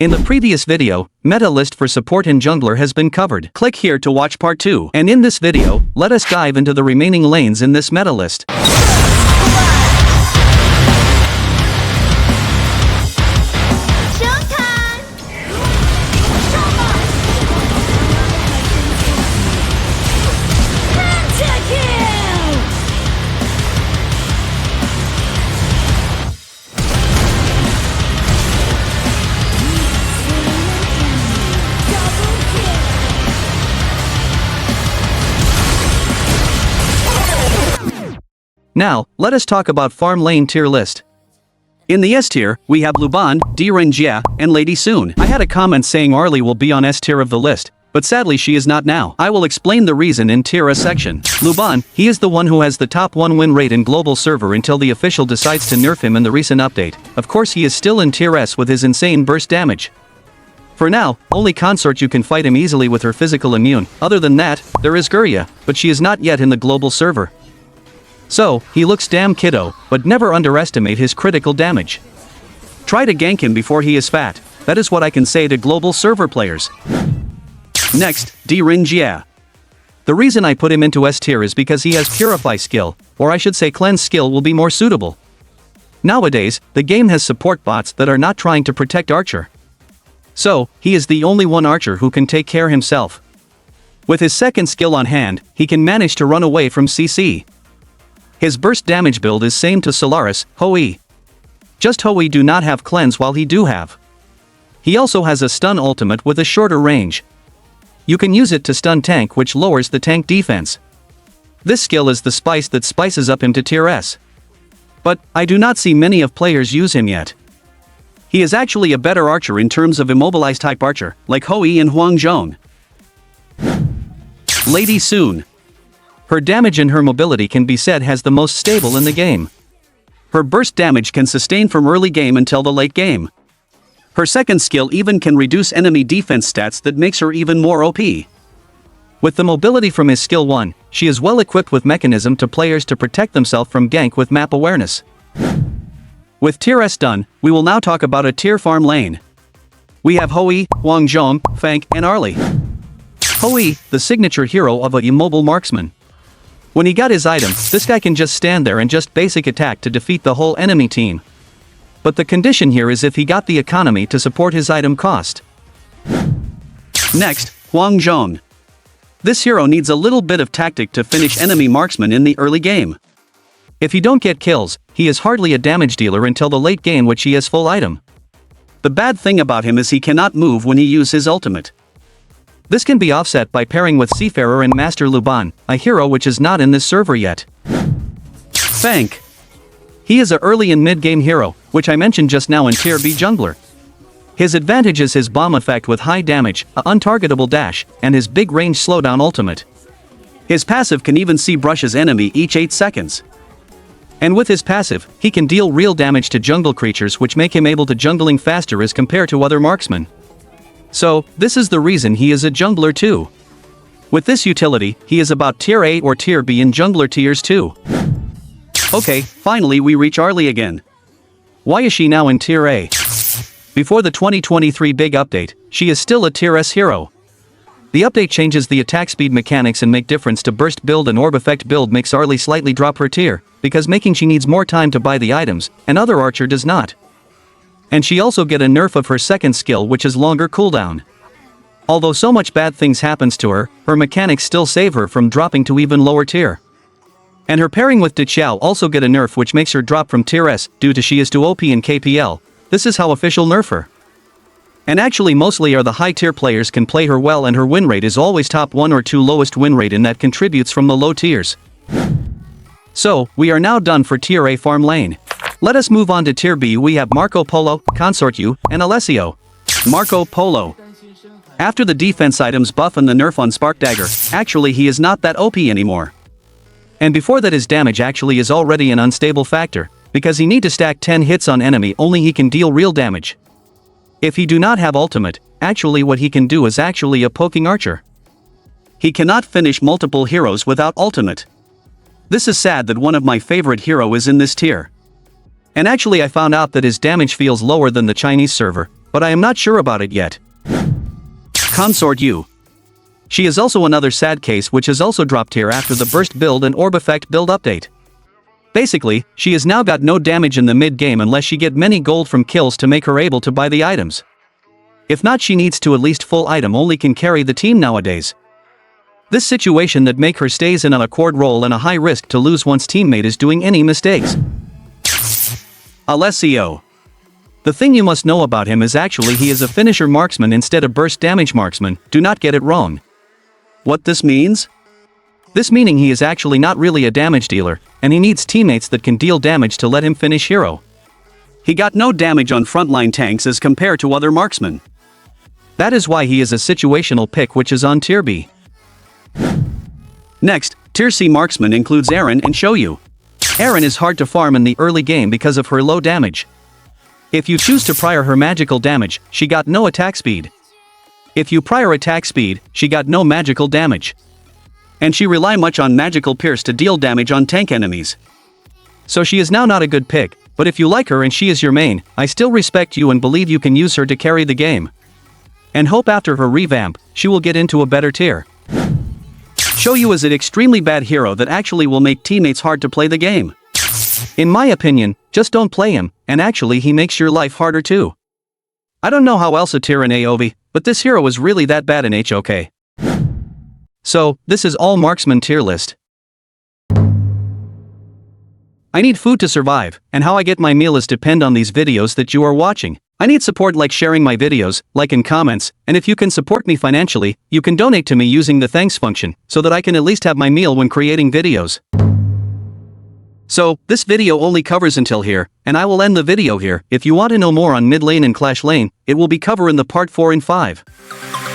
In the previous video, meta list for support and jungler has been covered. Click here to watch part 2. And in this video, let us dive into the remaining lanes in this meta list. Now, let us talk about farm lane tier list. In the S tier, we have Luban, Jia, and Lady Soon. I had a comment saying Arley will be on S tier of the list, but sadly she is not now. I will explain the reason in tier S section. Luban, he is the one who has the top 1 win rate in global server until the official decides to nerf him in the recent update. Of course he is still in tier S with his insane burst damage. For now, only consort you can fight him easily with her physical immune. Other than that, there is Guria, but she is not yet in the global server. So, he looks damn kiddo, but never underestimate his critical damage. Try to gank him before he is fat. That is what I can say to global server players. Next, Jia. The reason I put him into S tier is because he has Purify skill, or I should say Cleanse skill will be more suitable. Nowadays, the game has support bots that are not trying to protect Archer. So, he is the only one Archer who can take care himself. With his second skill on hand, he can manage to run away from CC. His burst damage build is same to Solaris, Hoi. Just Hoi do not have cleanse while he do have. He also has a stun ultimate with a shorter range. You can use it to stun tank which lowers the tank defense. This skill is the spice that spices up him to tier S. But, I do not see many of players use him yet. He is actually a better archer in terms of immobilized type archer, like Hoi and Wang Jong. Lady Soon. Her damage and her mobility can be said has the most stable in the game. Her burst damage can sustain from early game until the late game. Her second skill even can reduce enemy defense stats that makes her even more OP. With the mobility from his skill 1, she is well equipped with mechanism to players to protect themselves from gank with map awareness. With tier S done, we will now talk about a tier farm lane. We have Hoi, Wang Jong, Fank, and Arley. Hoi, the signature hero of a immobile marksman. When he got his item, this guy can just stand there and just basic attack to defeat the whole enemy team. But the condition here is if he got the economy to support his item cost. Next, Wang Jong. This hero needs a little bit of tactic to finish enemy marksmen in the early game. If he don't get kills, he is hardly a damage dealer until the late game which he has full item. The bad thing about him is he cannot move when he uses his ultimate. This can be offset by pairing with Seafarer and Master Luban, a hero which is not in this server yet. Fank. He is a early and mid-game hero, which I mentioned just now in tier B jungler. His advantage is his bomb effect with high damage, a untargetable dash, and his big range slowdown ultimate. His passive can even see brushes enemy each 8 seconds. And with his passive, he can deal real damage to jungle creatures which make him able to jungling faster as compared to other marksmen. So, this is the reason he is a jungler too. With this utility, he is about tier A or tier B in jungler tiers too. Okay, finally we reach Arley again. Why is she now in tier A? Before the 2023 big update, she is still a tier S hero. The update changes the attack speed mechanics and make difference to burst build and orb effect build makes Arley slightly drop her tier, because making she needs more time to buy the items, and other archer does not. And she also get a nerf of her second skill which is longer cooldown. Although so much bad things happens to her, her mechanics still save her from dropping to even lower tier. And her pairing with Diqiao also get a nerf which makes her drop from tier S due to she is too OP in KPL. This is how official nerf her. And actually mostly are the high tier players can play her well and her win rate is always top 1 or 2 lowest win rate and that contributes from the low tiers. So, we are now done for tier A farm lane. Let us move on to tier B. We have Marco Polo, Consort U, and Alesio. Marco Polo. After the defense items buff and the nerf on Spark Dagger, actually he is not that OP anymore. And before that his damage actually is already an unstable factor, because he need to stack 10 hits on enemy only he can deal real damage. If he do not have ultimate, actually what he can do is actually a poking archer. He cannot finish multiple heroes without ultimate. This is sad that one of my favorite hero is in this tier. And actually I found out that his damage feels lower than the Chinese server, but I am not sure about it yet. Consort U. She is also another sad case which has also dropped here after the burst build and orb effect build update. Basically, she has now got no damage in the mid-game unless she get many gold from kills to make her able to buy the items. If not, she needs to at least full item only can carry the team nowadays. This situation that make her stays in on a quad role and a high risk to lose once teammate is doing any mistakes. Alesio. The thing you must know about him is actually he is a finisher marksman instead of burst damage marksman, do not get it wrong. What this means? This meaning he is actually not really a damage dealer, and he needs teammates that can deal damage to let him finish hero. He got no damage on frontline tanks as compared to other marksmen. That is why he is a situational pick which is on tier B. Next, tier C marksman includes Aron and Shoyu. Aron is hard to farm in the early game because of her low damage. If you choose to prior her magical damage, she got no attack speed. If you prior attack speed, she got no magical damage. And she rely much on magical pierce to deal damage on tank enemies. So she is now not a good pick, but if you like her and she is your main, I still respect you and believe you can use her to carry the game. And hope after her revamp, she will get into a better tier. Shoyu is an extremely bad hero that actually will make teammates hard to play the game. In my opinion, just don't play him, and actually he makes your life harder too. I don't know how else a tier in AOV, but this hero is really that bad in HOK. So, this is all marksman tier list. I need food to survive, and how I get my meal is depend on these videos that you are watching. I need support like sharing my videos, like in comments, and if you can support me financially, you can donate to me using the thanks function, so that I can at least have my meal when creating videos. So, this video only covers until here, and I will end the video here. If you want to know more on mid lane and clash lane, it will be covered in the part 4 and 5.